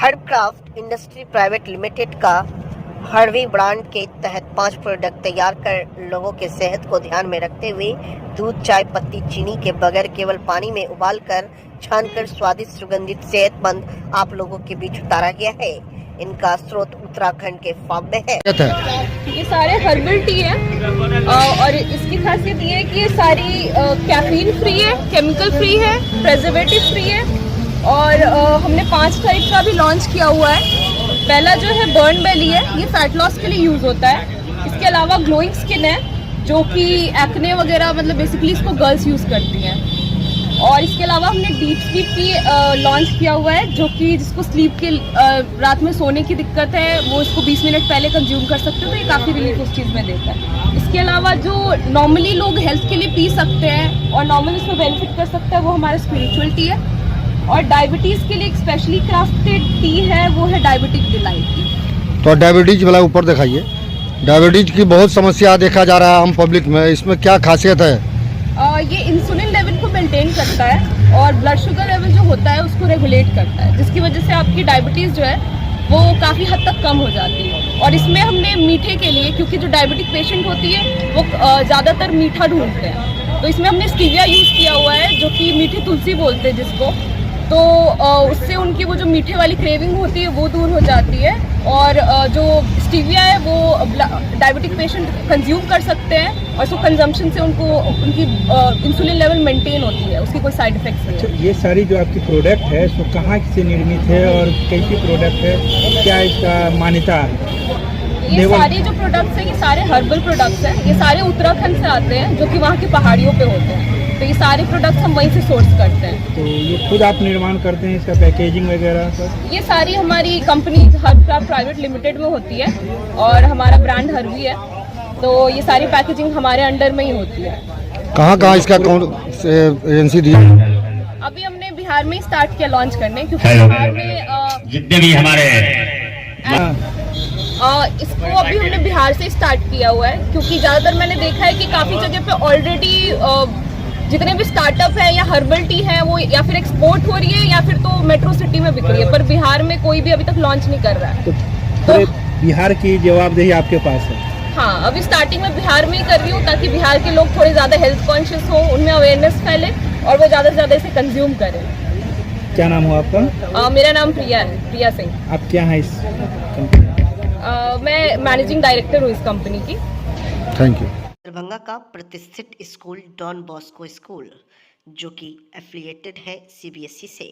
हर्बक्राफ्ट industry private limited का herby brand के तहत 5 प्रोडक्ट तैयार कर लोगों के सेहत को ध्यान में रखते हुए दूध, चाय पत्ती, चीनी के बगैर केवल पानी में उबालकर छानकर स्वादिष्ट, सुगंधित, सेहतमंद आप लोगों के बीच उतारा गया है। इनका स्रोत उत्तराखंड के फार्म में है। ये सारे हर्बल टी है और इसकी खासियत ये है कि ये सारी कैफीन फ्री है, केमिकल फ्री है, प्रिजर्वेटिव फ्री है और हमने 5 टाइप का भी लॉन्च किया हुआ है। पहला जो है बर्न बेली है, ये फैट लॉस के लिए यूज होता है। इसके अलावा ग्लोइंग स्किन है जो कि एक्ने वगैरह मतलब बेसिकली इसको गर्ल्स यूज करती हैं। और इसके अलावा हमने डीप स्लीप भी लॉन्च किया हुआ है जो कि जिसको स्लीप के रात में सोने की दिक्कत है वो इसको 20 मिनट पहले कंज्यूम कर सकते हो, तो ये काफ़ी रिलीफ उस चीज़ में देता है। इसके अलावा जो नॉर्मली लोग हेल्थ के लिए पी सकते हैं और नॉर्मली इसमें बेनिफिट कर सकते हैं वो हमारा स्पिरिचुअल टी है। और डायबिटीज़ के लिए एक स्पेशली क्राफ्टेड टी है, वो है डायबिटिक डिलाइट की। तो डायबिटीज वाला ऊपर दिखाइए। डायबिटीज की बहुत समस्या देखा जा रहा है आम पब्लिक में, इसमें क्या खासियत है? ये इंसुलिन लेवल को मेंटेन करता है और ब्लड शुगर लेवल जो होता है उसको रेगुलेट करता है, जिसकी वजह से आपकी डायबिटीज़ जो है वो काफ़ी हद तक कम हो जाती है। और इसमें हमने मीठे के लिए, क्योंकि जो डायबिटिक पेशेंट होती है वो ज़्यादातर मीठा ढूंढते हैं, तो इसमें हमने स्टीविया यूज़ किया हुआ है जो कि मीठी तुलसी बोलते हैं जिसको, तो उससे उनकी वो जो मीठे वाली क्रेविंग होती है वो दूर हो जाती है। और जो स्टीविया है वो डायबिटिक पेशेंट कंज्यूम कर सकते हैं और उसको कंजम्पशन से उनको उनकी इंसुलिन लेवल मेंटेन होती है, उसकी कोई साइड इफेक्ट्स नहीं है। अच्छा, ये सारी जो आपकी प्रोडक्ट है सो कहाँ से निर्मित है और कैसी प्रोडक्ट है, क्या इसका मान्यता है? ये सारी जो प्रोडक्ट्स हैं ये सारे हर्बल प्रोडक्ट्स हैं, ये सारे उत्तराखंड से आते हैं जो कि वहाँ की पहाड़ियों पे होते हैं, तो ये सारे प्रोडक्ट्स हम वहीं से सोर्स करते हैं। तो ये खुद आप निर्माण करते हैं, इसका पैकेजिंग वगैरह सब? ये सारी हमारी कंपनी हर्बक्राफ्ट प्राइवेट लिमिटेड में होती है और हमारा ब्रांड हर्वी है, तो ये सारी पैकेजिंग हमारे अंडर में ही होती है। कहाँ इसका कौन एजेंसी दी? अभी हमने बिहार में ही स्टार्ट किया लॉन्च करने, क्योंकि बिहार में जितने भी हमारे इसको अभी हमने बिहार से स्टार्ट किया हुआ है, क्योंकि ज़्यादातर मैंने देखा है कि काफ़ी जगह पे ऑलरेडी जितने भी स्टार्टअप है या हर्बल टी है वो या फिर एक्सपोर्ट हो रही है या फिर तो मेट्रो सिटी में बिक रही है, पर बिहार में कोई भी अभी तक लॉन्च नहीं कर रहा है। तो बिहार की जवाबदेही आपके पास है? हाँ, अभी स्टार्टिंग में बिहार में ही कर रही हूँ ताकि बिहार के लोग थोड़े ज़्यादा हेल्थ कॉन्शियस हो, उनमें अवेयरनेस फैले और वो ज़्यादा से ज़्यादा इसे कंज्यूम करें। क्या नाम हो आपका? मेरा नाम प्रिया है, प्रिया सिंह। आप क्या हैं इस कंपनी? मैं मैनेजिंग डायरेक्टर हूँ इस कंपनी की। Thank you. दरभंगा का प्रतिष्ठित स्कूल डॉन बॉस्को स्कूल जो कि एफिलिएटेड है सीबीएसई से,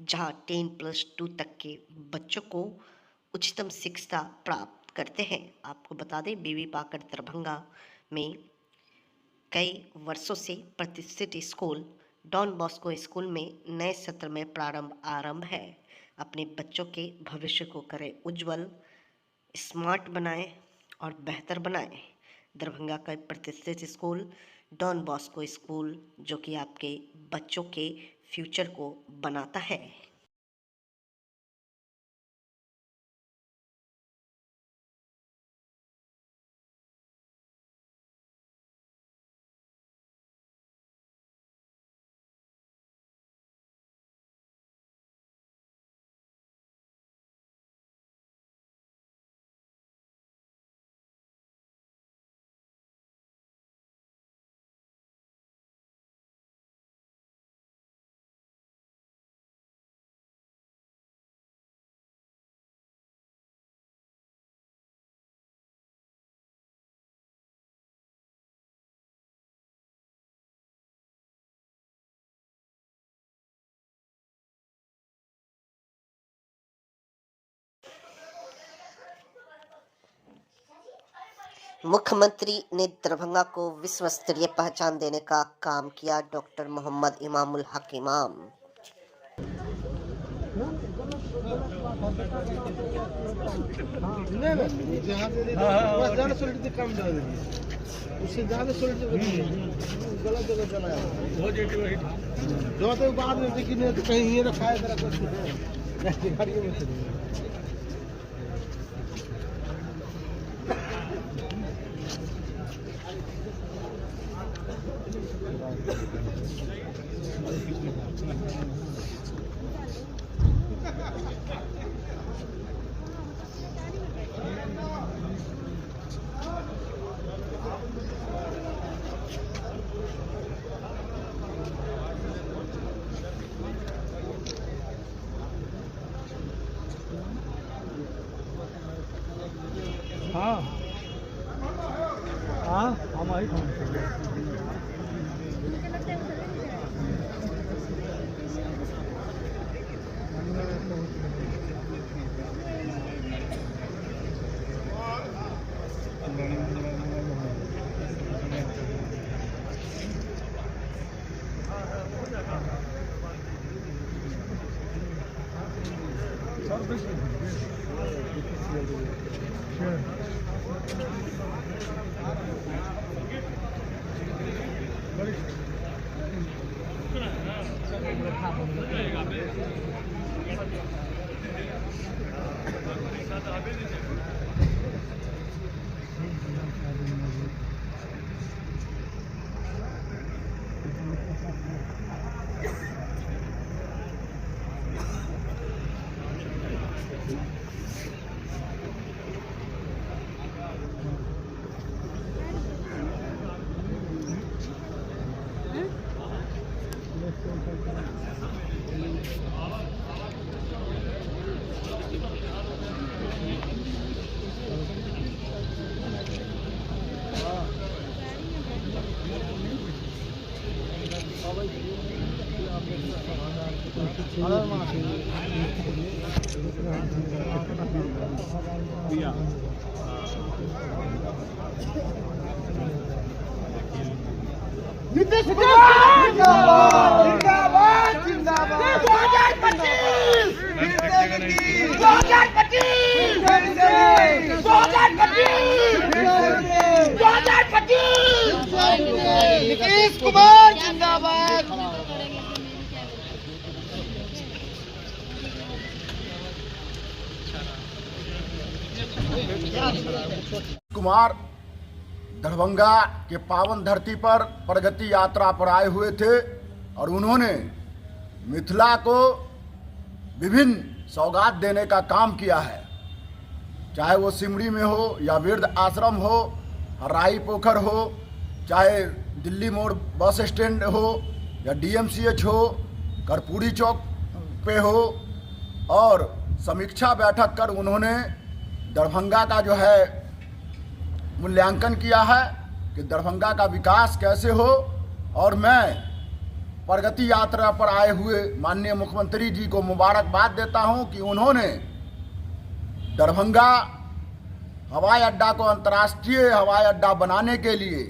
जहां 10+2 तक के बच्चों को उच्चतम शिक्षा प्राप्त करते हैं। आपको बता दें बीवी पाकर दरभंगा में कई वर्षों से प्रतिष्ठित स्कूल डॉन बॉस्को स्कूल में नए सत्र में आरंभ है। अपने बच्चों के भविष्य को करें उज्जवल, स्मार्ट बनाएं और बेहतर बनाएं। दरभंगा का प्रतिष्ठित स्कूल डॉन बॉस्को स्कूल जो कि आपके बच्चों के फ्यूचर को बनाता है। मुख्यमंत्री ने दरभंगा को विश्व स्तरीय पहचान देने का काम किया। डॉक्टर मोहम्मद इमामुल हक इमाम। उससे ज्यादा गलत जगह चला जो तो बाद में कहीं ये रखा है। हाँ हाँ हम आई नीतीश कुमार जिंदाबाद जिंदाबाद जिंदाबाद 2025 नीतीश कुमार जिंदाबाद। कुमार दरभंगा के पावन धरती पर प्रगति यात्रा पर आए हुए थे और उन्होंने मिथिला को विभिन्न सौगात देने का काम किया है, चाहे वो सिमरी में हो या वृद्ध आश्रम हो, राई पोखर हो, चाहे दिल्ली मोड़ बस स्टैंड हो या DMCH हो, कर्पूरी चौक पे हो। और समीक्षा बैठक कर उन्होंने दरभंगा का जो है मूल्यांकन किया है कि दरभंगा का विकास कैसे हो। और मैं प्रगति यात्रा पर आए हुए माननीय मुख्यमंत्री जी को मुबारकबाद देता हूं कि उन्होंने दरभंगा हवाई अड्डा को अंतर्राष्ट्रीय हवाई अड्डा बनाने के लिए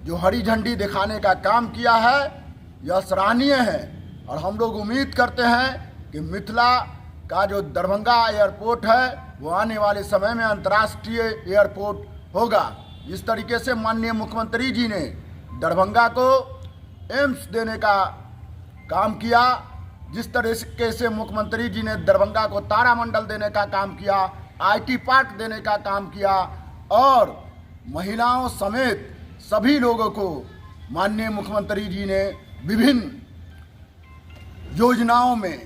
जो हरी झंडी दिखाने का काम किया है, यह सराहनीय है। और हम लोग उम्मीद करते हैं कि मिथिला का जो दरभंगा एयरपोर्ट है वो आने वाले समय में अंतर्राष्ट्रीय एयरपोर्ट होगा। जिस तरीके से माननीय मुख्यमंत्री जी ने दरभंगा को एम्स देने का काम किया, जिस तरीके से मुख्यमंत्री जी ने दरभंगा को तारामंडल देने का काम किया, IT पार्क देने का काम किया और महिलाओं समेत सभी लोगों को माननीय मुख्यमंत्री जी ने विभिन्न योजनाओं में,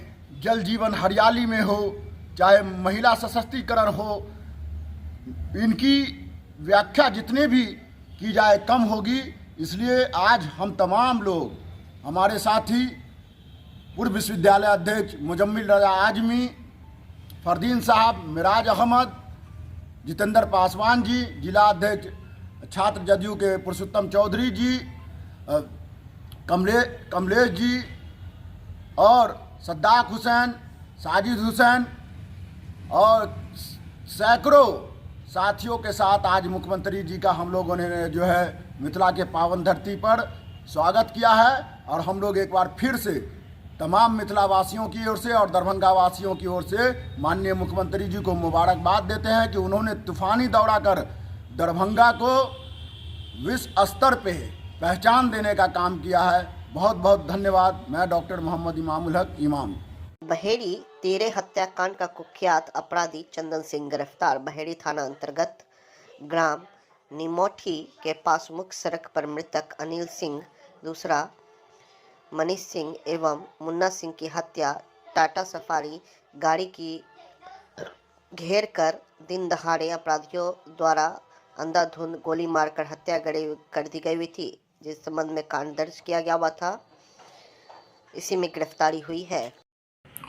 जल जीवन हरियाली में हो, चाहे महिला सशक्तिकरण हो, इनकी व्याख्या जितने भी की जाए कम होगी। इसलिए आज हम तमाम लोग, हमारे साथी पूर्व विश्वविद्यालय अध्यक्ष मुजम्मिल रजा आजमी, फरदीन साहब, मिराज अहमद, जितेंद्र पासवान जी, जिला अध्यक्ष छात्र जदयू के पुरुषोत्तम चौधरी जी, कमलेश जी और सद्दाक हुसैन, साजिद हुसैन और सैकड़ों साथियों के साथ आज मुख्यमंत्री जी का हम लोगों ने जो है मिथिला के पावन धरती पर स्वागत किया है। और हम लोग एक बार फिर से तमाम मिथिला वासियों की ओर से और दरभंगा वासियों की ओर से माननीय मुख्यमंत्री जी को मुबारकबाद देते हैं कि उन्होंने तूफानी दौड़ा कर दरभंगा को विश्व स्तर पे पहचान देने का काम किया है। बहुत बहुत धन्यवाद। मैं डॉक्टर मोहम्मद इमामुल हक इमाम। बहेड़ी तेरे हत्याकांड का कुख्यात अपराधी चंदन सिंह गिरफ्तार। बहेड़ी थाना अंतर्गत ग्राम निमोठी के पास मुख्य सड़क पर मृतक अनिल सिंह, दूसरा मनीष सिंह एवं मुन्ना सिंह की हत्या टाटा सफारी गाड़ी की घेर कर दिन दहाड़े अपराधियों द्वारा अंधाधुंध गोली मारकर हत्या कर दी गई हुई थी, जिस संबंध में कांड दर्ज किया गया हुआ था। इसी में गिरफ्तारी हुई है।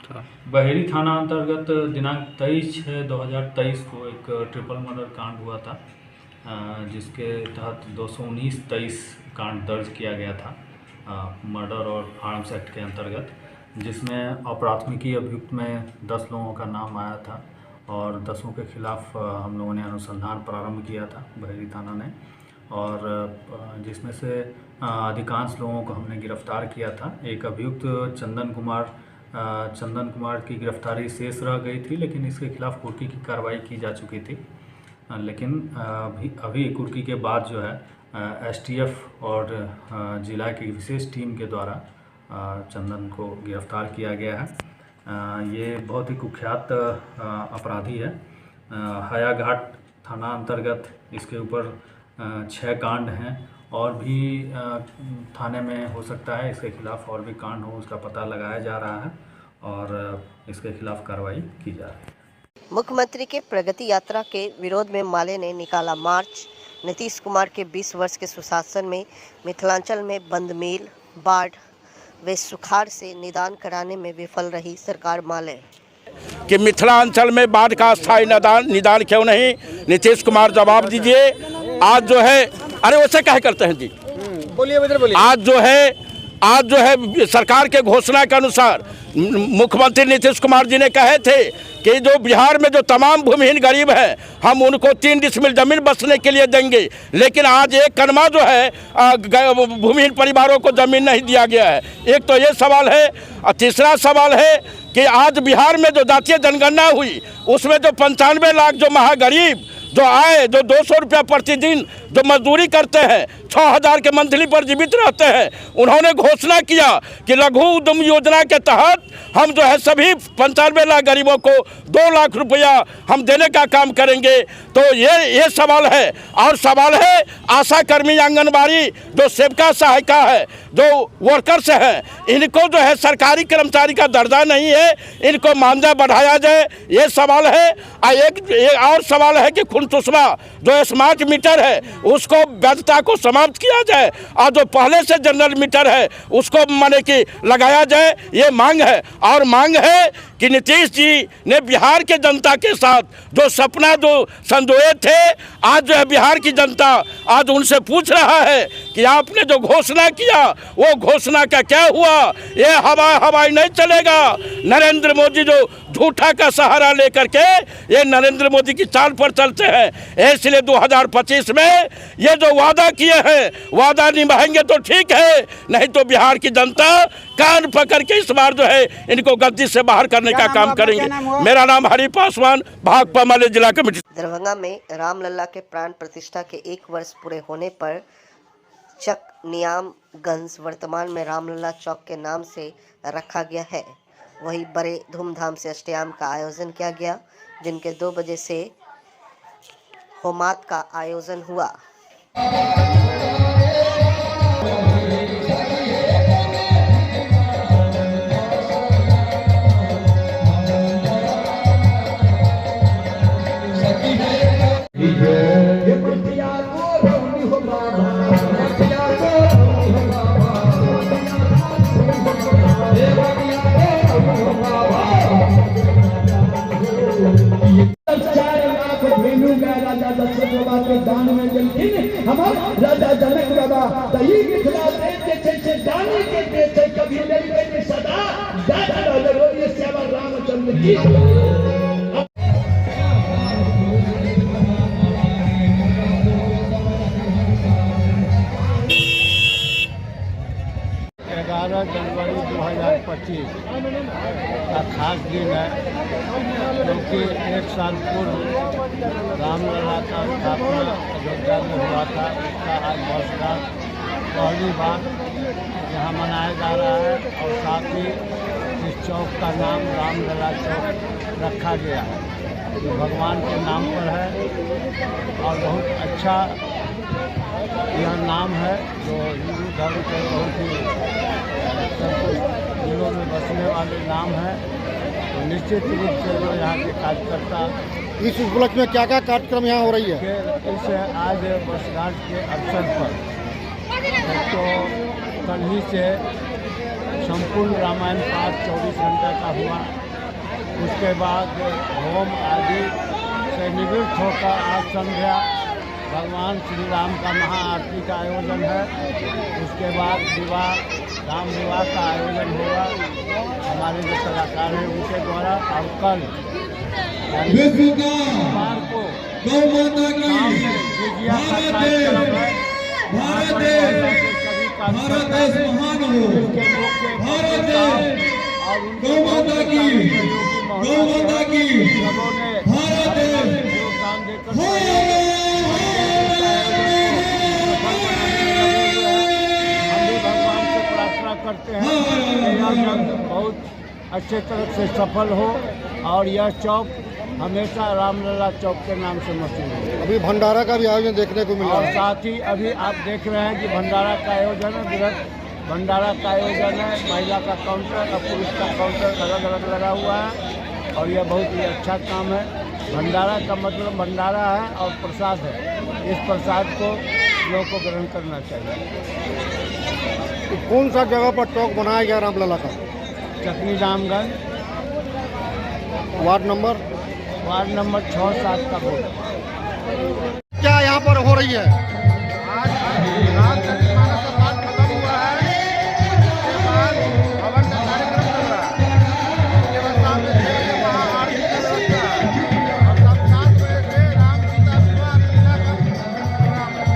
था। बहेरी थाना अंतर्गत दिनांक 23/6/2023 को एक ट्रिपल मर्डर कांड हुआ था, जिसके तहत 219-23 कांड दर्ज किया गया था मर्डर और आर्म्स एक्ट के अंतर्गत, जिसमें अप्राथमिकी अभियुक्त में 10 लोगों का नाम आया था और 10 के खिलाफ हम लोगों ने अनुसंधान प्रारंभ किया था बहेरी थाना ने, और जिसमें से अधिकांश लोगों को हमने गिरफ्तार किया था। एक अभियुक्त चंदन कुमार की गिरफ्तारी शेष रह गई थी, लेकिन इसके खिलाफ कुर्की की कार्रवाई की जा चुकी थी। लेकिन अभी कुर्की के बाद जो है एसटीएफ और जिला की विशेष टीम के द्वारा चंदन को गिरफ्तार किया गया है। ये बहुत ही कुख्यात अपराधी है। हायाघाट थाना अंतर्गत इसके ऊपर 6 कांड हैं, और भी थाने में हो सकता है इसके खिलाफ और भी कांड हो, उसका पता लगाया जा रहा है और इसके खिलाफ कार्रवाई की जा रही है। मुख्यमंत्री के प्रगति यात्रा के विरोध में माले ने निकाला मार्च। नीतीश कुमार के 20 वर्ष के सुशासन में मिथिलांचल में बंद मिल, बाढ़ व सुखाड़ से निदान कराने में विफल रही सरकार माले। कि मिथिलांचल में बाढ़ का स्थायी निदान क्यों नहीं, नीतीश कुमार जवाब दीजिए। आज जो है, अरे वैसे क्या करते हैं जी, बोलिए। आज जो है सरकार के घोषणा के अनुसार मुख्यमंत्री नीतीश कुमार जी ने कहे थे कि जो बिहार में जो तमाम भूमिहीन गरीब हैं हम उनको 3 डिसमिल जमीन बसने के लिए देंगे, लेकिन आज एक कनमा जो है भूमिहीन परिवारों को जमीन नहीं दिया गया है। एक तो ये सवाल है, और तीसरा सवाल है कि आज बिहार में जो जातीय जनगणना हुई उसमें जो 95 लाख जो महागरीब जो आए, जो 200 रुपया प्रतिदिन जो मजदूरी करते हैं, 6000 के मंथली पर जीवित रहते हैं, उन्होंने घोषणा किया कि लघु उद्यम योजना के तहत हम जो है सभी 95 लाख गरीबों को 2 लाख रुपया हम देने का काम करेंगे। तो ये सवाल है। और सवाल है आशा कर्मी, आंगनबाड़ी, जो सेविका सहायिका है, जो वर्कर्स हैं, इनको जो है सरकारी कर्मचारी का दर्जा नहीं है, इनको मानदेय बढ़ाया जाए, ये सवाल है। एक और सवाल है कि खुनचुसवा जो स्मार्ट मीटर है उसको वैधता को समाप्त किया जाए, और जो पहले से जनरल मीटर है उसको माने कि लगाया जाए, ये मांग है। और मांग है कि नीतीश जी ने बिहार के जनता के साथ जो सपना जो संजोए थे, आज जो है बिहार की जनता आज उनसे पूछ रहा है कि आपने जो घोषणा किया वो घोषणा का क्या हुआ। ये हवाई नहीं चलेगा। नरेंद्र मोदी जो झूठा का सहारा लेकर के ये नरेंद्र मोदी की चाल पर चलते हैं, इसलिए 2025 में ये जो वादा किए हैं वादा निभाएंगे तो ठीक है, नहीं तो बिहार की जनता कान पकड़ के इस बार जो है इनको गद्दी से बाहर करने का काम करेंगे। मेरा नाम हरि पासवान, भाकपा माले जिला कमेटी। दरभंगा में रामलला के प्राण प्रतिष्ठा के 1 वर्ष पूरे होने पर चक नियामगंज वर्तमान में रामलला चौक के नाम से रखा गया है। वहीं बड़े धूमधाम से अष्टयाम का आयोजन किया गया। दिन के 2 बजे से होमात का आयोजन हुआ। दान में जलखिन हमर राजा जनक बाबा तही मिथिला देश के दानी के देश कभी नहीं सदा दादा रोय सेवा रामचंद्र की। 11 जनवरी 2025 का खास दिन है, क्योंकि 1 साल पूर्व रामलला का स्थापना अयोध्या में हुआ था। इसका आज वर्षगांठ पहली बार यहाँ मनाया जा रहा है, और साथ ही इस चौक का नाम रामलला चौक रखा गया है। ये भगवान के नाम पर है और बहुत अच्छा यह नाम है, जो हिंदू धर्म के बहुत ही जिलों में बसने वाले नाम है। तो निश्चित रूप से जो यहाँ के कार्यकर्ता इस उपलक्ष्य में क्या क्या कार्यक्रम यहाँ हो रही है? इस आज वर्षगांठ के अवसर पर तो कल ही से संपूर्ण रामायण पाठ 24 घंटे का हुआ। उसके बाद होम आदि से निवृत्त होकर आज संध्या भगवान श्री राम का महाआरती का आयोजन है। उसके बाद विवाह, राम विवाह का आयोजन होगा हमारे जो कलाकार हैं उनके द्वारा। और कल सोमवार को विजया का कार्यक्रम है। सभी योगदान देकर करते हैं यह बहुत अच्छे तरह से सफल हो और यह चौक हमेशा रामलला चौक के नाम से मशहूर है। अभी भंडारा का भी आयोजन देखने को मिला और है। साथ ही अभी आप देख रहे हैं कि भंडारा का आयोजन है, बृहद भंडारा का आयोजन है। महिला का काउंटर और पुरुष का काउंटर अलग अलग लगा हुआ है और यह बहुत ही अच्छा काम है। भंडारा का मतलब भंडारा है और प्रसाद है। इस प्रसाद को लोगों को ग्रहण करना चाहिए। तो कौन सा जगह पर चौक बनाया गया रामलला का? चकनी रामगंज, वार्ड नंबर 6-7 का वोट। क्या यहाँ पर हो रही है? आज रामचरितमानस का पाठ खत्म हुआ है। उसके बाद हवन का कार्यक्रम चल रहा है। उसके बाद शाम में 6 बजे महाआरती का व्यवस्था है और शाम 7 बजे से राम सीता विवाह लीला का प्रोग्राम है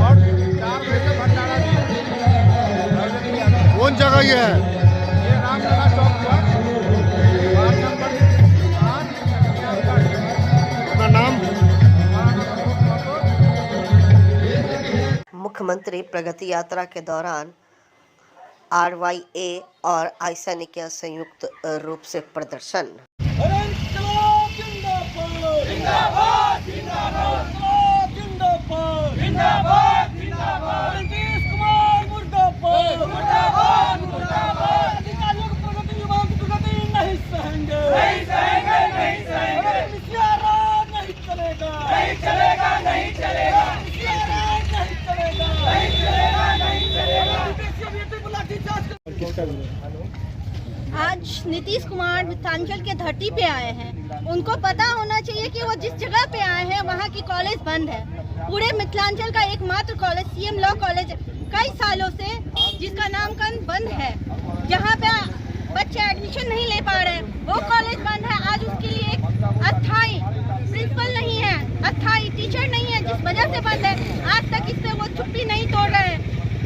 और 4 बजे से भंडारा भी है। कौन जगह ये है? ये रामलला चौक पर वार्ड नंबर 8। अपना नाम? मुख्यमंत्री प्रगति यात्रा के दौरान RYA और आइसैनिक का संयुक्त रूप से प्रदर्शन। आज नीतीश कुमार मिथिलांचल के धरती पे आए हैं। उनको पता होना चाहिए कि वो जिस जगह पे आए हैं वहाँ की कॉलेज बंद है। पूरे मिथिलांचल का एकमात्र कॉलेज CM लॉ कॉलेज कई सालों से जिसका नामकरण बंद है, जहाँ पे बच्चे एडमिशन नहीं ले पा रहे, वो कॉलेज बंद है। आज उसके लिए एक अस्थायी प्रिंसिपल नहीं है, अस्थायी टीचर नहीं है, जिस वजह से बंद है। आज तक इस पे वो चुप्पी नहीं तोड़ रहे।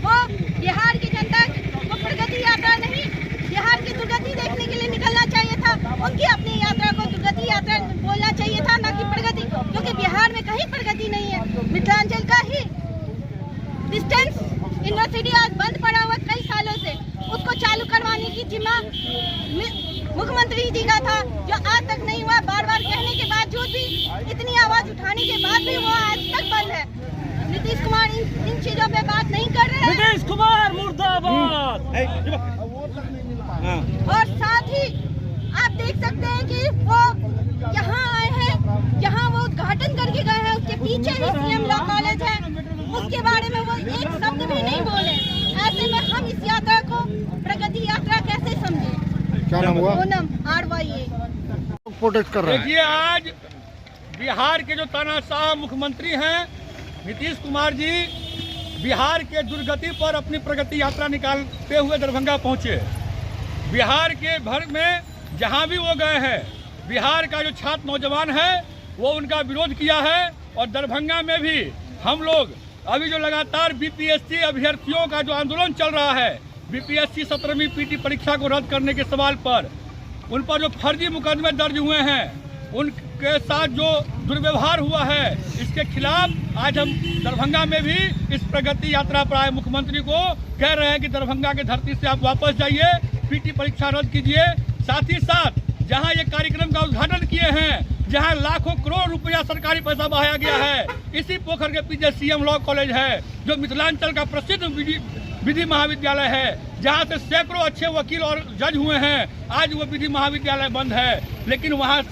वो बिहार की जनता को प्रगति यात्रा नहीं, बिहार की दुर्गति देखने के लिए निकलना चाहिए था। उनकी अपनी यात्रा को दुर्गति यात्रा बोलना चाहिए था, ना कि प्रगति, क्योंकि बिहार में कहीं प्रगति नहीं है। मिथिलांचल का ही डिस्टेंस यूनिवर्सिटी आज बंद पड़ा हुआ कई सालों से, उसको चालू करवाने की जिम्मा मुख्यमंत्री जी का था, जो आज तक नहीं हुआ। बार बार कहने के बावजूद भी, इतनी आवाज उठाने के बाद भी वो आज तक बंद है। नीतीश कुमार इन चीजों पे बात नहीं कर रहे हैं। नीतीश कुमार मुर्दाबाद। और साथ ही आप देख सकते हैं कि वो यहाँ आए हैं, यहाँ वो उद्घाटन करके गए हैं, उसके पीछे ही CM लॉ कॉलेज है, उसके बारे में वो एक शब्द भी नहीं बोले। ऐसे में हम इस यात्रा को प्रगति यात्रा कैसे समझे? क्या नाम हुआ? पूनम RYA प्रोटेस्ट कर रहे हैं। देखिए, आज बिहार के जो तानाशाह मुख्यमंत्री हैं नीतीश कुमार जी, बिहार के दुर्गति पर अपनी प्रगति यात्रा निकालते हुए दरभंगा पहुंचे। बिहार के भर में जहां भी वो गए हैं, बिहार का जो छात्र नौजवान है वो उनका विरोध किया है। और दरभंगा में भी हम लोग अभी जो लगातार BPSC अभ्यर्थियों का जो आंदोलन चल रहा है, BPSC 17वीं PT परीक्षा को रद्द करने के सवाल पर, उन पर जो फर्जी मुकदमे दर्ज हुए हैं, उनके साथ जो दुर्व्यवहार हुआ है, इसके खिलाफ आज हम दरभंगा में भी इस प्रगति यात्रा पर आए मुख्यमंत्री को कह रहे हैं कि दरभंगा के धरती से आप वापस जाइए, PT परीक्षा रद्द कीजिए। साथ ही साथ जहां ये कार्यक्रम का उद्घाटन किए हैं, जहां लाखों करोड़ रुपया सरकारी पैसा बहाया गया है, इसी पोखर के पीछे CM लॉ कॉलेज है, जो मिथिलांचल का प्रसिद्ध विधि महाविद्यालय है, जहां से सैकड़ों अच्छे वकील और जज हुए हैं। आज वो विधि महाविद्यालय बंद है, लेकिन वहां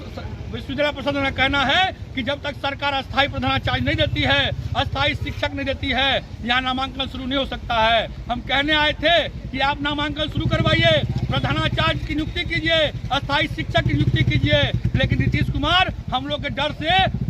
विश्वविद्यालय प्रशासन का कहना है कि जब तक सरकार अस्थायी प्रधानाचार्य नहीं देती है, अस्थायी शिक्षक नहीं देती है, यहाँ नामांकन शुरू नहीं हो सकता है। हम कहने आए थे कि आप नामांकन शुरू करवाइए, प्रधानाचार्य की नियुक्ति कीजिए, अस्थायी शिक्षक की नियुक्ति कीजिए, लेकिन नीतीश कुमार हम लोग के डर से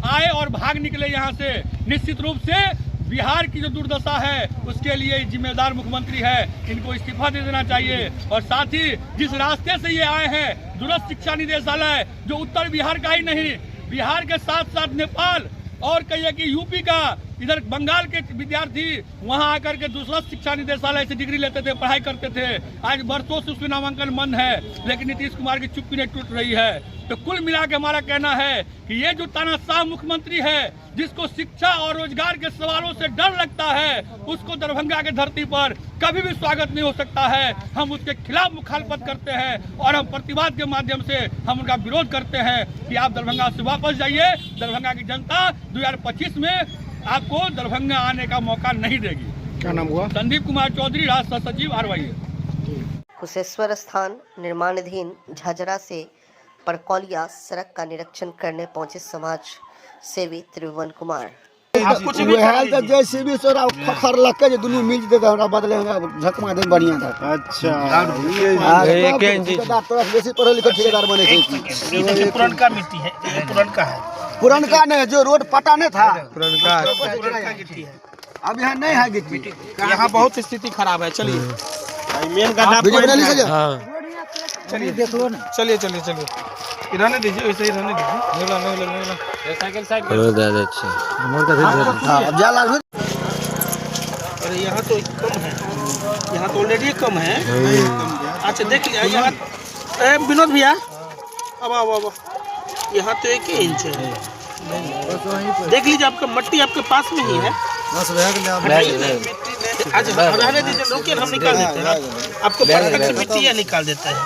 आए और भाग निकले यहाँ से। निश्चित रूप से बिहार की जो दुर्दशा है उसके लिए जिम्मेदार मुख्यमंत्री है, इनको इस्तीफा दे देना चाहिए। और साथ ही जिस रास्ते से ये आए हैं, दूरस्थ शिक्षा निदेशालय जो उत्तर बिहार का ही नहीं, बिहार के साथ साथ नेपाल और कहिए कि यूपी का, इधर बंगाल के विद्यार्थी वहां आकर के दूसरा शिक्षा निदेशालय से डिग्री लेते थे, पढ़ाई करते थे। आज बरसों से उसमें नामांकन बंद है, लेकिन नीतीश कुमार की चुप्पी नहीं टूट रही है। तो कुल मिला के हमारा कहना है कि ये जो तानाशाह मुख्यमंत्री है, जिसको शिक्षा और रोजगार के सवालों से डर लगता है, उसको दरभंगा के धरती पर कभी भी स्वागत नहीं हो सकता है। हम उसके खिलाफ मुखालफत करते हैं और हम प्रतिवाद के माध्यम से हम उनका विरोध करते हैं कि आप दरभंगा से वापस जाइए। दरभंगा की जनता 2025 में आपको दरभंगा आने का मौका नहीं देगी। क्या नाम हुआ? संदीप कुमार चौधरी, राष्ट्र सचिव RYA। कुशेश्वर स्थान निर्माणाधीन झझरा से परकौलिया सड़क का निरीक्षण करने पहुंचे समाज सेवी त्रिभुवन कुमार। JCB से खखर लग के दुनू मिल जेते हमरा बदले झकमा दे बढ़िया था। अच्छा बेसी पढ़े लिखे ठेकेदार बने छै। ये पुरनका मिट्टी है, ये पुरनका है, पुरनका नहीं, जो रोड पटा नहीं था पुरनका गिट्टी है। अब यहाँ नहीं है गिट्टी, यहाँ बहुत स्थिति खराब है। चलिए मेन गड्ढा चलिए देख लो ना, चलिए चलिए चलिए रहने दीजिए, वैसे ही रहने दीजिए। साइकिल अरे यहाँ तो कम है, यहाँ तो ऑलरेडी कम है। अच्छा देख लिया यहाँ विनोद भैया, अब अब यहाँ तो 1 इंच है। देख लीजिए आपका मट्टी आपके पास में ही है। अच्छा रहने दीजिए, रुकिए हम निकाल देते हैं। आपको परफेक्ट मिट्टी या निकाल देते हैं।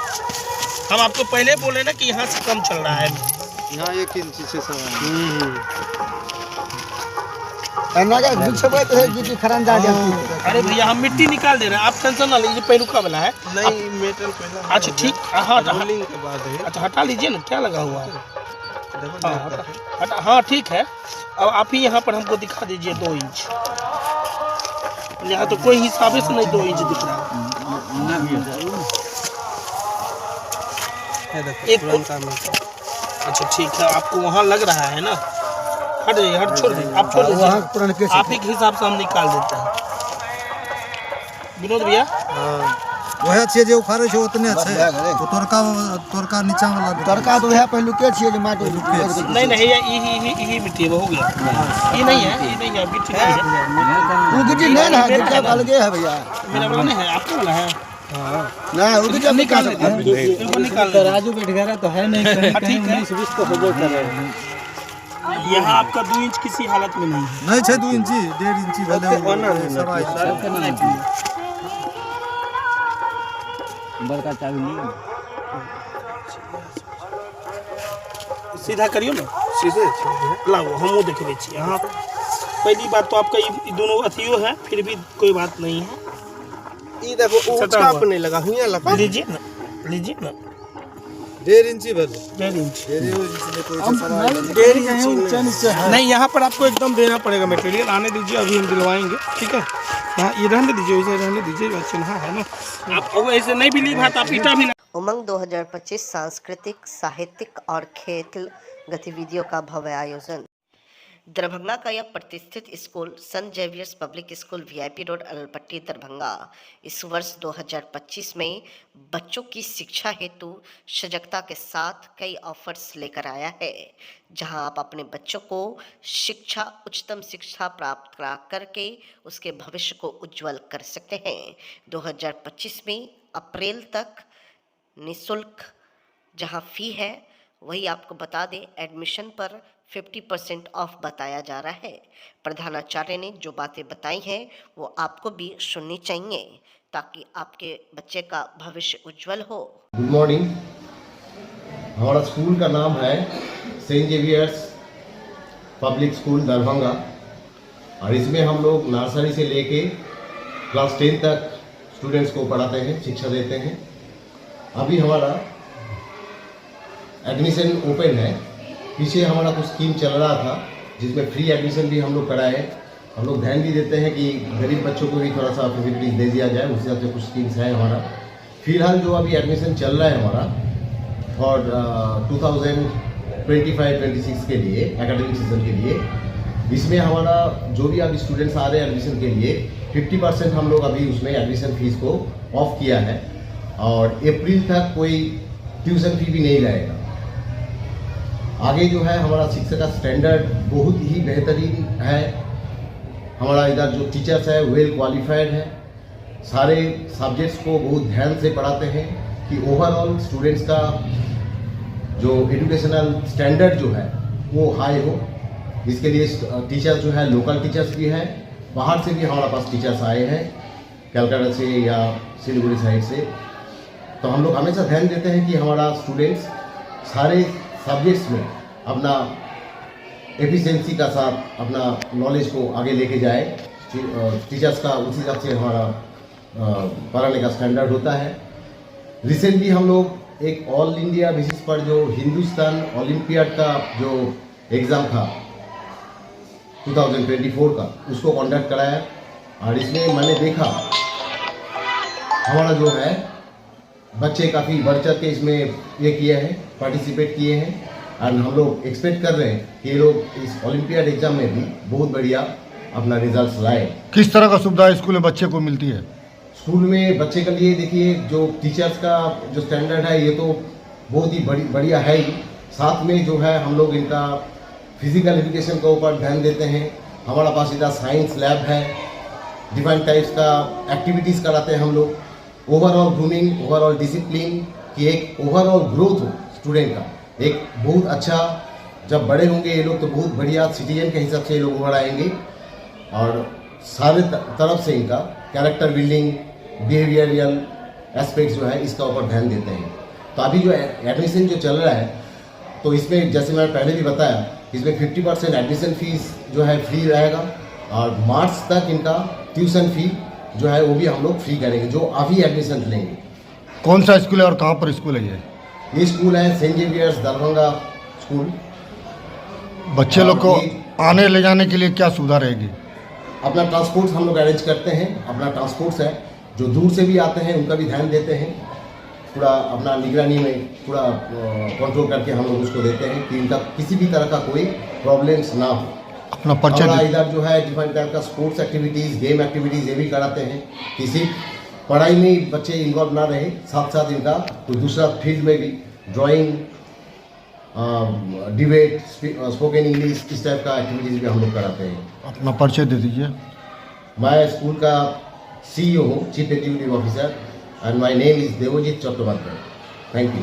हम आपको पहले बोले ना कि यहाँ से कम चल रहा है, यहाँ 1 इंच से अरे भैया हम मिट्टी निकाल दे रहे हैं, आप टेंशन ना लीजिए। पहलुका वाला है नहीं, मेटल पहला। अच्छा ठीक, हाँ अच्छा हटा लीजिए ना, क्या लगा हुआ है। हाँ ठीक है, अब आप ही यहाँ पर हमको दिखा दीजिए 2 इंच। यहाँ तो कोई हिसाब से नहीं 2 इंच दिख रहा है। अच्छा ठीक है, आपको वहाँ लग रहा है ना, हट जाइए, हट छोड़ दीजिए, आप छोड़ दीजिए, आप ही के हिसाब से हम निकाल देते हैं। विनोद भैया वह छे जे उखाड़े छे उतने छे, तो तोरका नीचा वाला तोरका तो वह पहलू के छे जे माटी नहीं नहीं, ये मिट्टी हो गया, ये नहीं है, ये नहीं है, गिट्टी नहीं है। वो गिट्टी नहीं है, गिट्टी अलग है भैया, मेरा वाला नहीं है, आपका वाला है। ना वो गिट्टी निकाल निकाल राजू बैठेगा तो है नहीं, ठीक है 19-20 तो हो करे। यहाँ आपका 2 इंच किसी हालत में नहीं है, नहीं छे 2 इंची 1.5 इंची बड़का चाबी सीधा करियो ना, सीधे लाओ हम देखबे छी। यहाँ पहली बात तो आपका ये दोनों अथियो है, फिर भी कोई बात नहीं है। ये देखो ऊंचा पे नहीं लगा, हुआ लगा, लीजिए ना 1.5 इंची भर 1.5 इंच नहीं, यहाँ पर आपको एकदम देना पड़ेगा मटेरियल। आने दीजिए, अभी हम दिलवाएंगे, ठीक है। यहाँ ये रहने दीजिए, वैसे रहने दीजिए, चिन्हा है ना, आप ऐसे नहीं बिलीव है तो आप ईटा भी। उमंग 2025 सांस्कृतिक, साहित्यिक और खेल गतिविधियों का भव्य आयोजन। दरभंगा का यह प्रतिष्ठित school Saint Xavier's public school VIP road Alpatti Darbhanga इस वर्ष 2025 में बच्चों की शिक्षा हेतु सजगता के साथ कई ऑफर्स लेकर आया है, जहां आप अपने बच्चों को शिक्षा, उच्चतम शिक्षा प्राप्त करा करके उसके भविष्य को उज्जवल कर सकते हैं। 2025 में अप्रैल तक निःशुल्क जहां फी है, वही आपको बता दें एडमिशन पर 50% ऑफ बताया जा रहा है। प्रधानाचार्य ने जो बातें बताई हैं वो आपको भी सुननी चाहिए ताकि आपके बच्चे का भविष्य उज्जवल हो। Good morning. हमारा स्कूल का नाम है Saint Xavier's public school Darbhanga और इसमें हम लोग नर्सरी से लेके क्लास 10 तक स्टूडेंट्स को पढ़ाते हैं, शिक्षा देते हैं। अभी हमारा एडमिशन ओपन है पीछे हमारा कुछ स्कीम चल रहा था जिसमें फ्री एडमिशन भी हम लोग कराए। हम लोग ध्यान भी देते हैं कि गरीब बच्चों को भी थोड़ा सा फैसिलिटीज दे दिया जाए, उस हिसाब से कुछ स्कीम्स है हमारा। फिलहाल जो अभी एडमिशन चल रहा है हमारा फॉर 2025-26 के लिए एकेडमिक सीजन के लिए, इसमें हमारा जो भी अभी स्टूडेंट्स आ रहे हैं एडमिशन के लिए 50% हम लोग अभी उसमें एडमिशन फीस को ऑफ किया है और अप्रैल तक कोई ट्यूशन फी भी नहीं रहेगा। आगे जो है हमारा शिक्षा का स्टैंडर्ड बहुत ही बेहतरीन है। हमारा इधर जो टीचर्स है वेल क्वालिफाइड है, सारे सब्जेक्ट्स को बहुत ध्यान से पढ़ाते हैं कि ओवरऑल स्टूडेंट्स का जो एजुकेशनल स्टैंडर्ड जो है वो हाई हो। इसके लिए टीचर्स जो है लोकल टीचर्स भी हैं, बाहर से भी हमारे पास टीचर्स आए हैं कलकत्ता से या सिलीगुड़ी साइड से। तो हम लोग हमेशा ध्यान देते हैं कि हमारा स्टूडेंट्स सारे सब्जेक्ट्स में अपना एफिशिएंसी का साथ अपना नॉलेज को आगे लेके जाए। टीचर्स का उसी हिसाब से हमारा पढ़ाने का स्टैंडर्ड होता है। रिसेंटली हम लोग एक ऑल इंडिया बेसिस पर जो हिंदुस्तान ओलंपियाड का जो एग्ज़ाम था 2024 का, उसको कंडक्ट कराया और इसमें मैंने देखा हमारा जो है बच्चे काफ़ी बढ़ चढ़ के इसमें ये किए हैं, पार्टिसिपेट किए हैं और हम लोग एक्सपेक्ट कर रहे हैं कि ये लोग इस ओलंपियाड एग्ज़ाम में भी बहुत बढ़िया अपना रिजल्ट्स लाए। किस तरह का सुविधा स्कूल में बच्चे को मिलती है? स्कूल में बच्चे के लिए देखिए जो टीचर्स का जो स्टैंडर्ड है ये तो बहुत ही बढ़िया है ही, साथ में जो है हम लोग इनका फिजिकल एजुकेशन के ऊपर ध्यान देते हैं। हमारा पास इधर साइंस लैब है, डिफरेंट टाइप्स का एक्टिविटीज़ कराते हैं हम लोग। ओवरऑल ग्रूमिंग, ओवरऑल डिसिप्लिन की एक ओवरऑल ग्रोथ हो स्टूडेंट का, एक बहुत अच्छा, जब बड़े होंगे ये लोग तो बहुत बढ़िया सिटीजन के हिसाब से ये लोग उभर आएंगे और सारे तरफ से इनका कैरेक्टर बिल्डिंग, बिहेवियरल एस्पेक्ट्स जो है इसका ऊपर ध्यान देते हैं। तो अभी जो एडमिशन जो चल रहा है तो इसमें जैसे मैंने पहले भी बताया इसमें 50% एडमिशन फीस जो है फ्री रहेगा और मार्च तक इनका ट्यूशन फी जो है वो भी हम लोग फ्री करेंगे जो अभी एडमिशन लेंगे। कौन सा स्कूल है और कहाँ पर स्कूल है ये स्कूल है सेंट जेवियर्स दरभंगा स्कूल। बच्चे लोग को आने ले जाने के लिए क्या सुविधा रहेगी? अपना ट्रांसपोर्ट हम लोग अरेंज करते हैं, अपना ट्रांसपोर्ट्स है, जो दूर से भी आते हैं उनका भी ध्यान देते हैं, पूरा अपना निगरानी में पूरा कंट्रोल करके हम लोग उसको देते हैं कि इनका किसी भी तरह का कोई प्रॉब्लम्स ना हो। अपना परिचय इधर जो है डिफरेंट टाइप का स्पोर्ट्स एक्टिविटीज़, गेम एक्टिविटीज़ ये भी कराते हैं कि सिर्फ पढ़ाई में बच्चे इन्वॉल्व ना रहे, साथ साथ इनका कोई दूसरा फील्ड में भी ड्राइंग, डिबेट, स्पोकन इंग्लिश, इस टाइप का एक्टिविटीज़ भी हम लोग कराते हैं। अपना परिचय दे दीजिए। मैं स्कूल का CEO हूँ, chief executive officer, and my name is Devjit Chattopadhyay. Thank you.